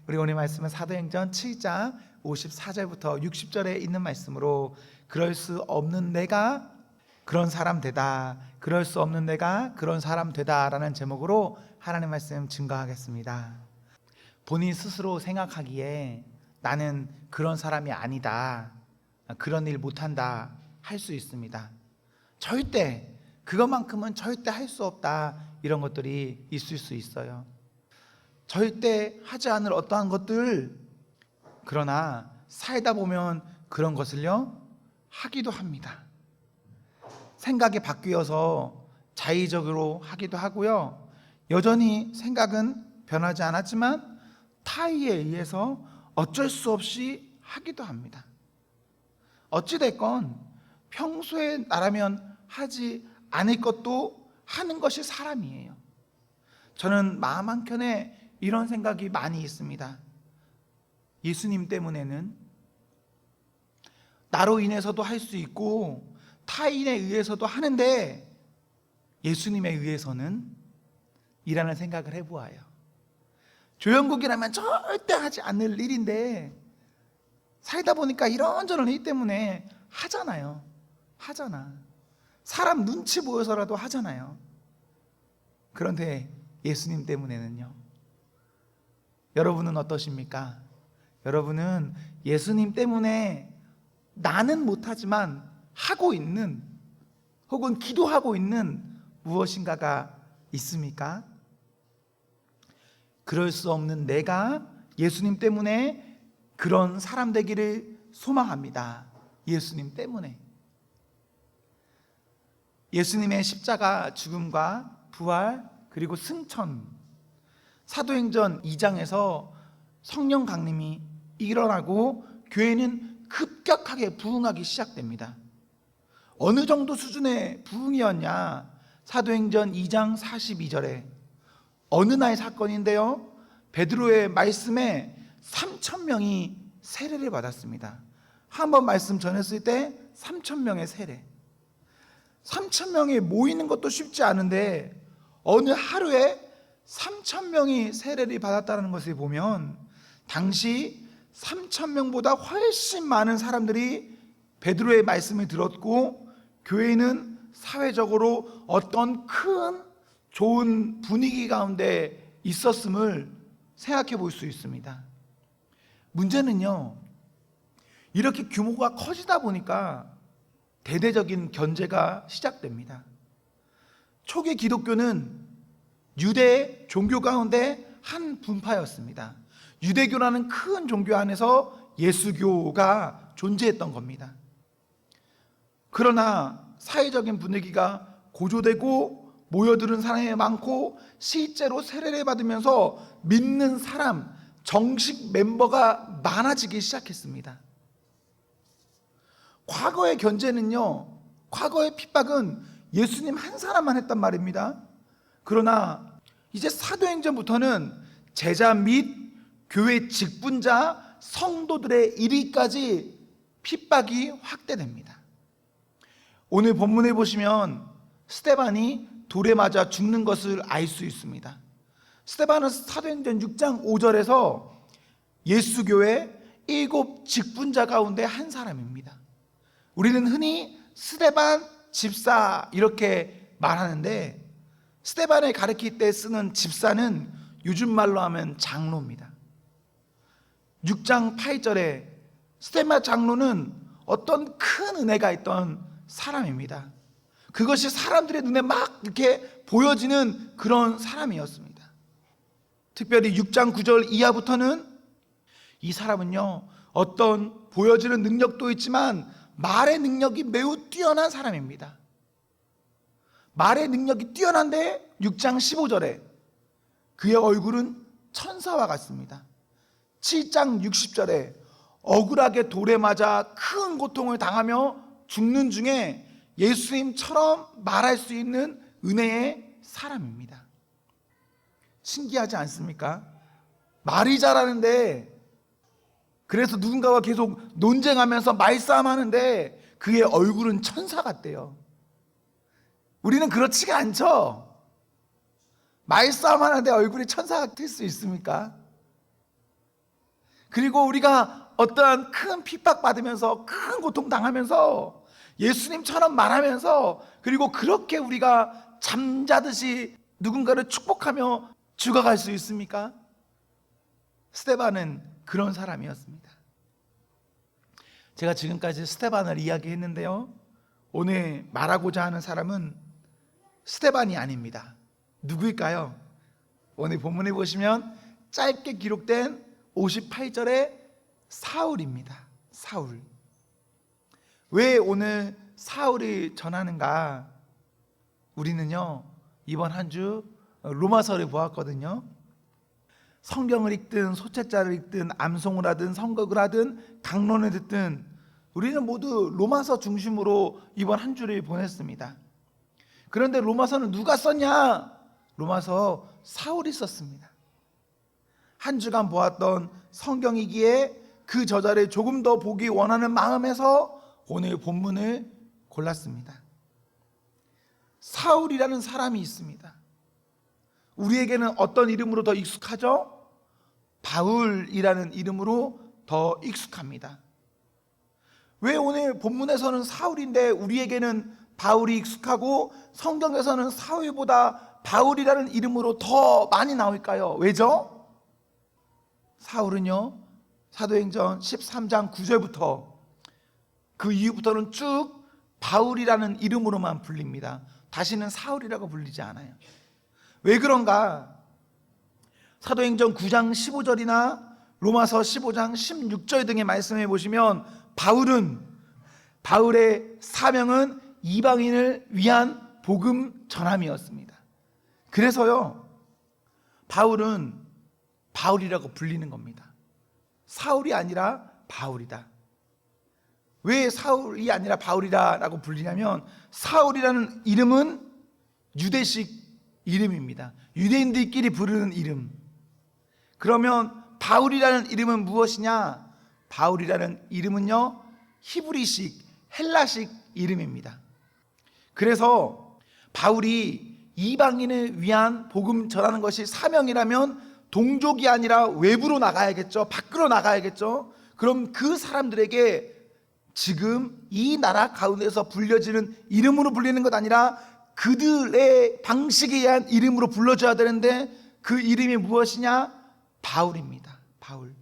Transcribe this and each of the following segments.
우리 오늘 말씀은 사도행전 7장 54절부터 60절에 있는 말씀으로 그럴 수 없는 내가 그런 사람 되다, 그럴 수 없는 내가 그런 사람 되다 라는 제목으로 하나님 말씀 증거하겠습니다. 본인 스스로 생각하기에 나는 그런 사람이 아니다, 그런 일 못한다 할 수 있습니다. 절대 그것만큼은 절대 할 수 없다, 이런 것들이 있을 수 있어요. 절대 하지 않을 어떠한 것들, 그러나 살다 보면 그런 것을요 하기도 합니다. 생각이 바뀌어서 자의적으로 하기도 하고요, 여전히 생각은 변하지 않았지만 타의에 의해서 어쩔 수 없이 하기도 합니다. 어찌됐건 평소에 나라면 하지 않을 것도 하는 것이 사람이에요. 저는 마음 한켠에 이런 생각이 많이 있습니다. 예수님 때문에는 나로 인해서도 할 수 있고 타인에 의해서도 하는데 예수님에 의해서는 이라는 생각을 해보아요. 조영국이라면 절대 하지 않을 일인데 살다 보니까 이런저런 일 때문에 하잖아요. 사람 눈치 보여서라도 하잖아요. 그런데 예수님 때문에는요. 여러분은 어떠십니까? 여러분은 예수님 때문에 나는 못하지만 하고 있는, 혹은 기도하고 있는 무엇인가가 있습니까? 그럴 수 없는 내가 예수님 때문에 그런 사람 되기를 소망합니다. 예수님 때문에. 예수님의 십자가 죽음과 부활 그리고 승천, 사도행전 2장에서 성령 강림이 일어나고 교회는 급격하게 부흥하기 시작됩니다. 어느 정도 수준의 부흥이었냐? 사도행전 2장 42절에 어느 날 사건인데요, 베드로의 말씀에 3,000명이 세례를 받았습니다. 한번 말씀 전했을 때 3,000명의 세례. 3,000명이 모이는 것도 쉽지 않은데 어느 하루에 3,000명이 세례를 받았다는 것을 보면 당시 3,000명보다 훨씬 많은 사람들이 베드로의 말씀을 들었고 교회는 사회적으로 어떤 큰 좋은 분위기 가운데 있었음을 생각해 볼 수 있습니다. 문제는요, 이렇게 규모가 커지다 보니까 대대적인 견제가 시작됩니다. 초기 기독교는 유대 종교 가운데 한 분파였습니다. 유대교라는 큰 종교 안에서 예수교가 존재했던 겁니다. 그러나 사회적인 분위기가 고조되고 모여드는 사람이 많고 실제로 세례를 받으면서 믿는 사람, 정식 멤버가 많아지기 시작했습니다. 과거의 견제는요, 과거의 핍박은 예수님 한 사람만 했단 말입니다. 그러나 이제 사도행전부터는 제자 및 교회 직분자 성도들의 일위까지 핍박이 확대됩니다. 오늘 본문에 보시면 스데반이 돌에 맞아 죽는 것을 알 수 있습니다. 스데반은 사도행전 6장 5절에서 예수교회 7 직분자 가운데 한 사람입니다. 우리는 흔히 스데반 집사 이렇게 말하는데 스데반을 가리킬 때 쓰는 집사는 요즘 말로 하면 장로입니다. 6장 8절에 스데반 장로는 어떤 큰 은혜가 있던 사람입니다. 그것이 사람들의 눈에 막 이렇게 보여지는 그런 사람이었습니다. 특별히 6장 9절 이하부터는 이 사람은요, 어떤 보여지는 능력도 있지만 말의 능력이 매우 뛰어난 사람입니다. 말의 능력이 뛰어난데 6장 15절에 그의 얼굴은 천사와 같습니다. 7장 60절에 억울하게 돌에 맞아 큰 고통을 당하며 죽는 중에 예수님처럼 말할 수 있는 은혜의 사람입니다. 신기하지 않습니까? 말이 잘하는데, 그래서 누군가와 계속 논쟁하면서 말싸움하는데 그의 얼굴은 천사 같대요. 우리는 그렇지가 않죠. 말싸움하는데 얼굴이 천사 같을 수 있습니까? 그리고 우리가 어떠한 큰 핍박받으면서 큰 고통당하면서 예수님처럼 말하면서 그리고 그렇게 우리가 잠자듯이 누군가를 축복하며 죽어갈 수 있습니까? 스데반은 그런 사람이었습니다. 제가 지금까지 스데반을 이야기했는데요, 오늘 말하고자 하는 사람은 스데반이 아닙니다. 누구일까요? 오늘 본문에 보시면 짧게 기록된 58절의 사울입니다. 사울. 왜 오늘 사울이 전하는가? 우리는요, 이번 한 주 로마서를 보았거든요. 성경을 읽든 소책자를 읽든 암송을 하든 선곡을 하든 강론을 듣든 우리는 모두 로마서 중심으로 이번 한 주를 보냈습니다. 그런데 로마서는 누가 썼냐? 로마서 사울이 썼습니다. 한 주간 보았던 성경이기에 그 저자를 조금 더 보기 원하는 마음에서 오늘 본문을 골랐습니다. 사울이라는 사람이 있습니다. 우리에게는 어떤 이름으로 더 익숙하죠? 바울이라는 이름으로 더 익숙합니다. 왜 오늘 본문에서는 사울인데 우리에게는 바울이 익숙하고 성경에서는 사울보다 바울이라는 이름으로 더 많이 나올까요? 왜죠? 사울은요, 사도행전 13장 9절부터 그 이후부터는 쭉 바울이라는 이름으로만 불립니다. 다시는 사울이라고 불리지 않아요. 왜 그런가? 사도행전 9장 15절이나 로마서 15장 16절 등의 말씀해 보시면 바울의 사명은 이방인을 위한 복음 전함이었습니다. 그래서요, 바울은 바울이라고 불리는 겁니다. 사울이 아니라 바울이다. 왜 사울이 아니라 바울이라고 불리냐면 사울이라는 이름은 유대식 이름입니다. 유대인들끼리 부르는 이름. 그러면 바울이라는 이름은 무엇이냐? 바울이라는 이름은요, 히브리식, 헬라식 이름입니다. 그래서 바울이 이방인을 위한 복음 전하는 것이 사명이라면 동족이 아니라 외부로 나가야겠죠. 밖으로 나가야겠죠. 그럼 그 사람들에게 지금 이 나라 가운데서 불려지는 이름으로 불리는 것 아니라 그들의 방식에 의한 이름으로 불러줘야 되는데 그 이름이 무엇이냐? 바울입니다. 바울.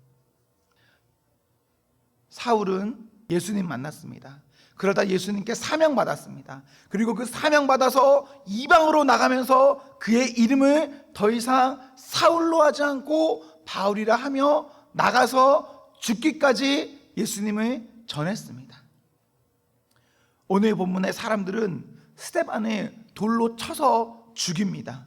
사울은 예수님 만났습니다. 그러다 예수님께 사명받았습니다. 그리고 그 사명받아서 이방으로 나가면서 그의 이름을 더 이상 사울로 하지 않고 바울이라 하며 나가서 죽기까지 예수님을 전했습니다. 오늘 본문의 사람들은 스데반을 돌로 쳐서 죽입니다.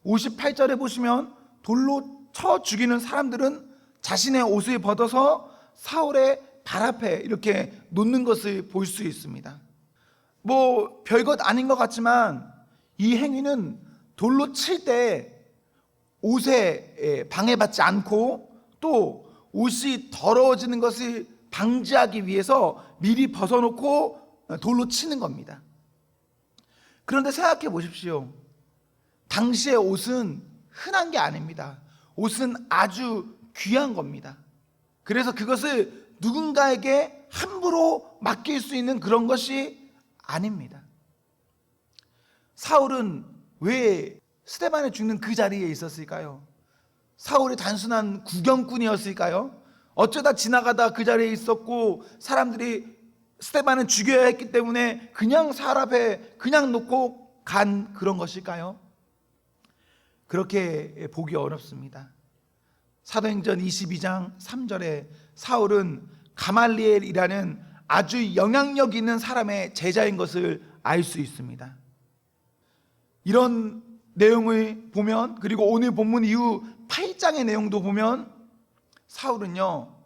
58절에 보시면 돌로 쳐 죽이는 사람들은 자신의 옷을 벗어서 사울의 발 앞에 이렇게 놓는 것을 볼 수 있습니다. 뭐 별것 아닌 것 같지만 이 행위는 돌로 칠 때 옷에 방해받지 않고 또 옷이 더러워지는 것을 방지하기 위해서 미리 벗어놓고 돌로 치는 겁니다. 그런데 생각해 보십시오. 당시의 옷은 흔한 게 아닙니다. 옷은 아주 귀한 겁니다. 그래서 그것을 누군가에게 함부로 맡길 수 있는 그런 것이 아닙니다. 사울은 왜 스데반이 죽는 그 자리에 있었을까요? 사울이 단순한 구경꾼이었을까요? 어쩌다 지나가다 그 자리에 있었고 사람들이 스데반을 죽여야 했기 때문에 그냥 사울 앞에 그냥 놓고 간 그런 것일까요? 그렇게 보기 어렵습니다. 사도행전 22장 3절에 사울은 가말리엘이라는 아주 영향력 있는 사람의 제자인 것을 알 수 있습니다. 이런 내용을 보면, 그리고 오늘 본문 이후 8장의 내용도 보면 사울은요,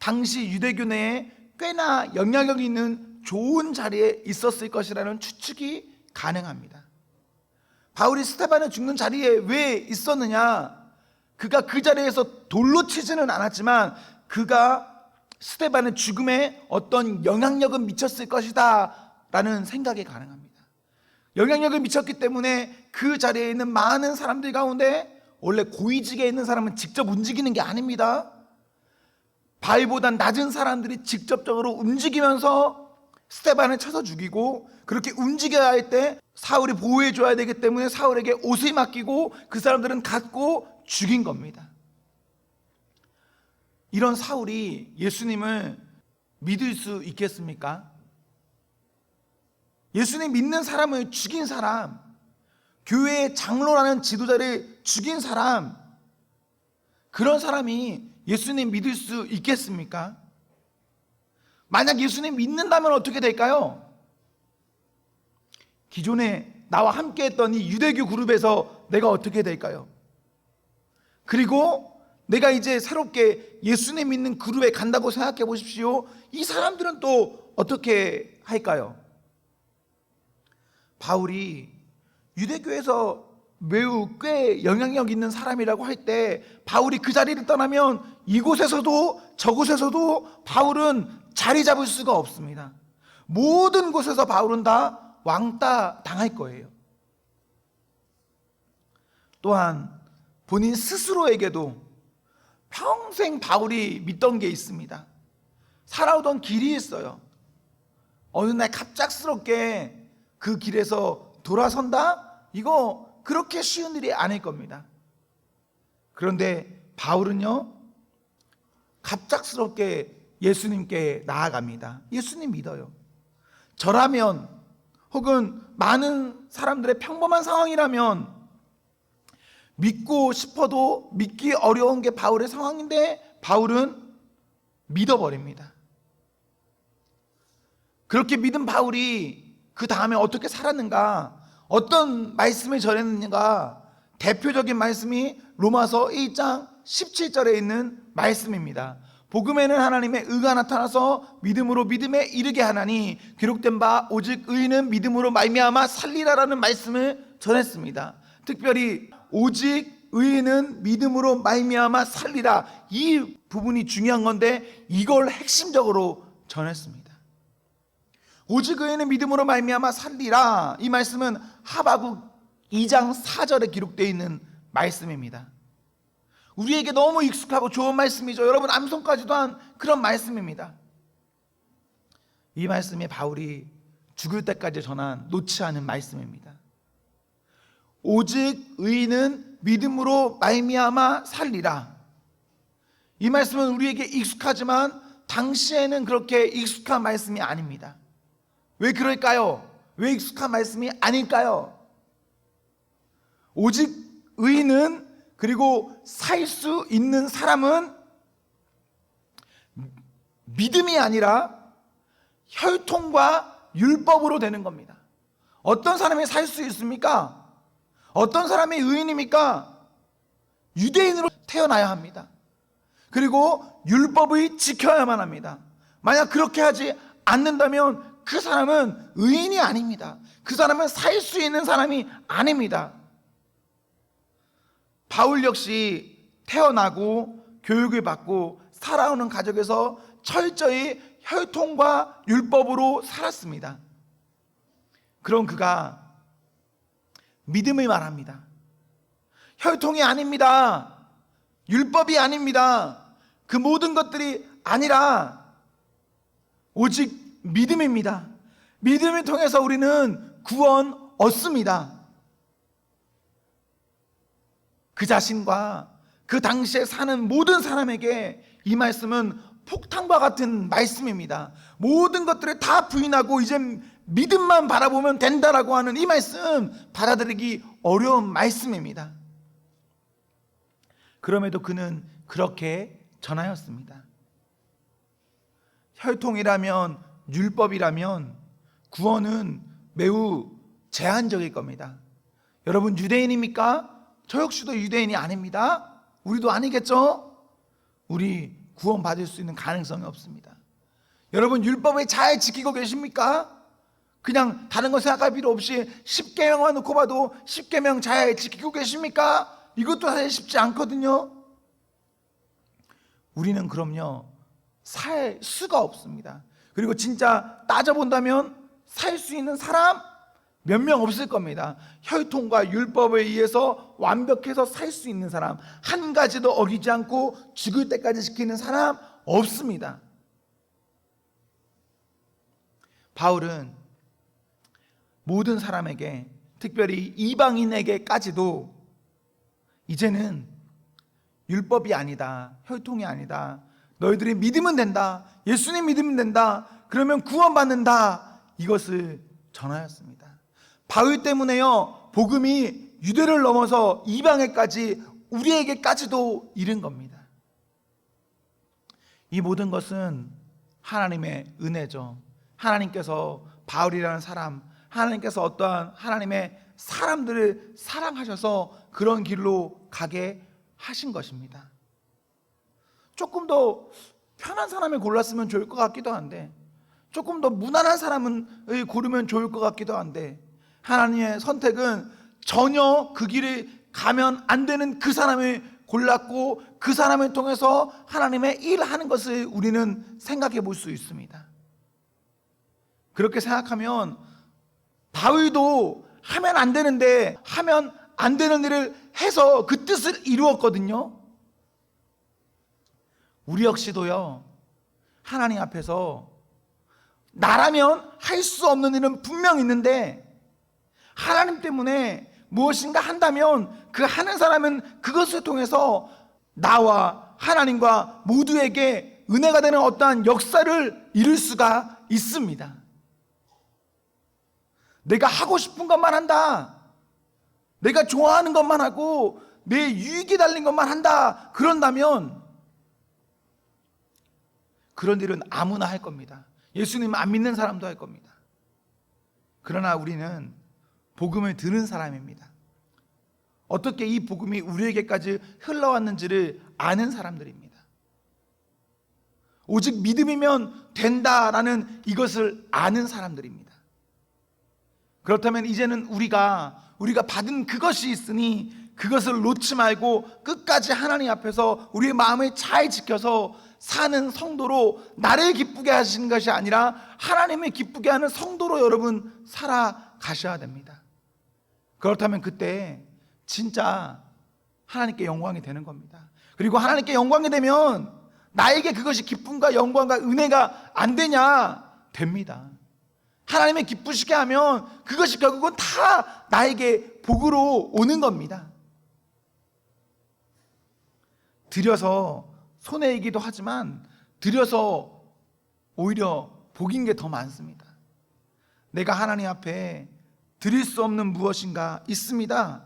당시 유대교 내에 꽤나 영향력 있는 좋은 자리에 있었을 것이라는 추측이 가능합니다. 바울이 스데반을 죽는 자리에 왜 있었느냐? 그가 그 자리에서 돌로 치지는 않았지만 그가 스데반의 죽음에 어떤 영향력은 미쳤을 것이다 라는 생각이 가능합니다. 영향력을 미쳤기 때문에 그 자리에 있는 많은 사람들 가운데, 원래 고위직에 있는 사람은 직접 움직이는 게 아닙니다. 바위보다 낮은 사람들이 직접적으로 움직이면서 스데반을 쳐서 죽이고, 그렇게 움직여야 할 때 사울이 보호해 줘야 되기 때문에 사울에게 옷을 맡기고 그 사람들은 갖고 죽인 겁니다. 이런 사울이 예수님을 믿을 수 있겠습니까? 예수님 믿는 사람을 죽인 사람, 교회의 장로라는 지도자를 죽인 사람, 그런 사람이 예수님 믿을 수 있겠습니까? 만약 예수님 믿는다면 어떻게 될까요? 기존에 나와 함께 했던 이 유대교 그룹에서 내가 어떻게 될까요? 그리고 내가 이제 새롭게 예수님 믿는 그룹에 간다고 생각해 보십시오. 이 사람들은 또 어떻게 할까요? 바울이 유대교에서 매우 꽤 영향력 있는 사람이라고 할 때 바울이 그 자리를 떠나면 이곳에서도 저곳에서도 바울은 자리 잡을 수가 없습니다. 모든 곳에서 바울은 다 왕따 당할 거예요. 또한 본인 스스로에게도 평생 바울이 믿던 게 있습니다. 살아오던 길이 있어요. 어느 날 갑작스럽게 그 길에서 돌아선다? 이거 그렇게 쉬운 일이 아닐 겁니다. 그런데 바울은요, 갑작스럽게 예수님께 나아갑니다. 예수님 믿어요. 저라면, 혹은 많은 사람들의 평범한 상황이라면 믿고 싶어도 믿기 어려운 게 바울의 상황인데 바울은 믿어버립니다. 그렇게 믿은 바울이 그 다음에 어떻게 살았는가, 어떤 말씀을 전했는가, 대표적인 말씀이 로마서 1장 17절에 있는 말씀입니다. 복음에는 하나님의 의가 나타나서 믿음으로 믿음에 이르게 하나니 기록된 바 오직 의인은 믿음으로 말미암아 살리라라는 말씀을 전했습니다. 특별히 오직 의인은 믿음으로 말미암아 살리라, 이 부분이 중요한 건데 이걸 핵심적으로 전했습니다. 오직 의인은 믿음으로 말미암아 살리라, 이 말씀은 하바국 2장 4절에 기록되어 있는 말씀입니다. 우리에게 너무 익숙하고 좋은 말씀이죠. 여러분 암송까지도 한 그런 말씀입니다. 이 말씀이 바울이 죽을 때까지 전한 놓지 않은 말씀입니다. 오직 의인은 믿음으로 말미암아 살리라. 이 말씀은 우리에게 익숙하지만 당시에는 그렇게 익숙한 말씀이 아닙니다. 왜 그럴까요? 왜 익숙한 말씀이 아닐까요? 오직 의인은, 그리고 살 수 있는 사람은 믿음이 아니라 혈통과 율법으로 되는 겁니다. 어떤 사람이 살 수 있습니까? 어떤 사람이 의인입니까? 유대인으로 태어나야 합니다. 그리고 율법을 지켜야만 합니다. 만약 그렇게 하지 않는다면 그 사람은 의인이 아닙니다. 그 사람은 살 수 있는 사람이 아닙니다. 바울 역시 태어나고 교육을 받고 살아오는 가족에서 철저히 혈통과 율법으로 살았습니다. 그럼 그가 믿음을 말합니다. 혈통이 아닙니다. 율법이 아닙니다. 그 모든 것들이 아니라 오직 믿음입니다. 믿음을 통해서 우리는 구원 얻습니다. 그 자신과 그 당시에 사는 모든 사람에게 이 말씀은 폭탄과 같은 말씀입니다. 모든 것들을 다 부인하고 이제 믿음만 바라보면 된다라고 하는 이 말씀, 받아들이기 어려운 말씀입니다. 그럼에도 그는 그렇게 전하였습니다. 혈통이라면, 율법이라면 구원은 매우 제한적일 겁니다. 여러분 유대인입니까? 저 역시도 유대인이 아닙니다. 우리도 아니겠죠? 우리 구원 받을 수 있는 가능성이 없습니다. 여러분 율법을 잘 지키고 계십니까? 그냥 다른 거 생각할 필요 없이 10계명만 놓고 봐도 10계명 잘 지키고 계십니까? 이것도 사실 쉽지 않거든요. 우리는 그럼요 살 수가 없습니다. 그리고 진짜 따져본다면 살 수 있는 사람 몇 명 없을 겁니다. 혈통과 율법에 의해서 완벽해서 살 수 있는 사람, 한 가지도 어기지 않고 죽을 때까지 지키는 사람 없습니다. 바울은 모든 사람에게, 특별히 이방인에게까지도 이제는 율법이 아니다, 혈통이 아니다, 너희들이 믿으면 된다, 예수님 믿으면 된다, 그러면 구원받는다, 이것을 전하였습니다. 바울 때문에요, 복음이 유대를 넘어서 이방에까지, 우리에게까지도 이른 겁니다. 이 모든 것은 하나님의 은혜죠. 하나님께서 바울이라는 사람, 하나님께서 어떠한 하나님의 사람들을 사랑하셔서 그런 길로 가게 하신 것입니다. 조금 더 편한 사람을 골랐으면 좋을 것 같기도 한데, 조금 더 무난한 사람을 고르면 좋을 것 같기도 한데, 하나님의 선택은 전혀 그 길을 가면 안 되는 그 사람을 골랐고, 그 사람을 통해서 하나님의 일하는 것을 우리는 생각해 볼 수 있습니다. 그렇게 생각하면 바울도 하면 안 되는데 하면 안 되는 일을 해서 그 뜻을 이루었거든요. 우리 역시도요, 하나님 앞에서 나라면 할 수 없는 일은 분명 있는데, 하나님 때문에 무엇인가 한다면 그 하는 사람은 그것을 통해서 나와 하나님과 모두에게 은혜가 되는 어떠한 역사를 이룰 수가 있습니다. 내가 하고 싶은 것만 한다, 내가 좋아하는 것만 하고 내 유익이 달린 것만 한다, 그런다면 그런 일은 아무나 할 겁니다. 예수님 안 믿는 사람도 할 겁니다. 그러나 우리는 복음을 들은 사람입니다. 어떻게 이 복음이 우리에게까지 흘러왔는지를 아는 사람들입니다. 오직 믿음이면 된다라는 이것을 아는 사람들입니다. 그렇다면 이제는 우리가 받은 그것이 있으니 그것을 놓지 말고 끝까지 하나님 앞에서 우리의 마음을 잘 지켜서 사는 성도로, 나를 기쁘게 하시는 것이 아니라 하나님을 기쁘게 하는 성도로 여러분 살아가셔야 됩니다. 그렇다면 그때 진짜 하나님께 영광이 되는 겁니다. 그리고 하나님께 영광이 되면 나에게 그것이 기쁨과 영광과 은혜가 안 되냐? 됩니다. 하나님의 기쁘시게 하면 그것이 결국은 다 나에게 복으로 오는 겁니다. 드려서 손해이기도 하지만 드려서 오히려 복인 게 더 많습니다. 내가 하나님 앞에 드릴 수 없는 무엇인가 있습니다.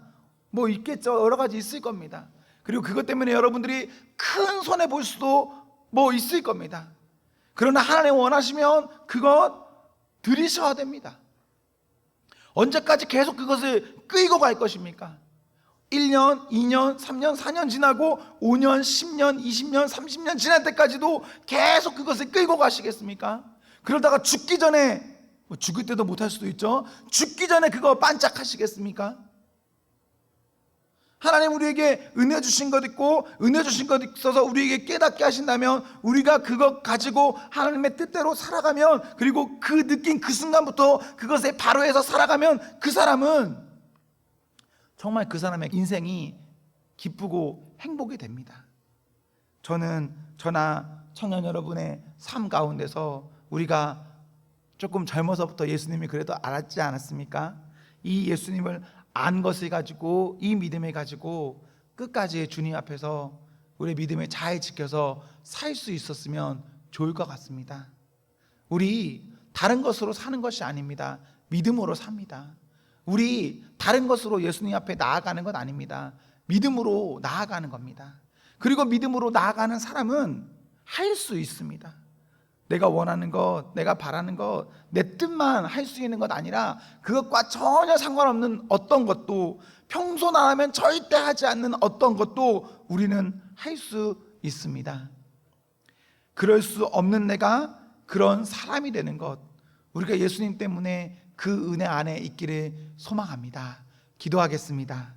뭐 있겠죠. 여러 가지 있을 겁니다. 그리고 그것 때문에 여러분들이 큰 손해 볼 수도 뭐 있을 겁니다. 그러나 하나님 원하시면 그것 드리셔야 됩니다. 언제까지 계속 그것을 끌고 갈 것입니까? 1년, 2년, 3년, 4년 지나고 5년, 10년, 20년, 30년 지날 때까지도 계속 그것을 끌고 가시겠습니까? 그러다가 죽기 전에, 죽을 때도 못할 수도 있죠. 죽기 전에 그거 반짝하시겠습니까? 하나님 우리에게 은혜 주신 것 있고 은혜 주신 것 있어서 우리에게 깨닫게 하신다면, 우리가 그것 가지고 하나님의 뜻대로 살아가면, 그리고 그 느낀 그 순간부터 그것에 바로해서 살아가면 그 사람은 정말 그 사람의 인생이 기쁘고 행복이 됩니다. 저나 청년 여러분의 삶 가운데서 우리가 조금 젊어서부터 예수님이 그래도 알았지 않았습니까? 이 예수님을 안 것을 가지고, 이 믿음을 가지고 끝까지 주님 앞에서 우리의 믿음을 잘 지켜서 살 수 있었으면 좋을 것 같습니다. 우리 다른 것으로 사는 것이 아닙니다. 믿음으로 삽니다. 우리 다른 것으로 예수님 앞에 나아가는 건 아닙니다. 믿음으로 나아가는 겁니다. 그리고 믿음으로 나아가는 사람은 할 수 있습니다. 내가 원하는 것, 내가 바라는 것, 내 뜻만 할 수 있는 것 아니라 그것과 전혀 상관없는 어떤 것도, 평소 나라면 절대 하지 않는 어떤 것도 우리는 할 수 있습니다. 그럴 수 없는 내가 그런 사람이 되는 것, 우리가 예수님 때문에 그 은혜 안에 있기를 소망합니다. 기도하겠습니다.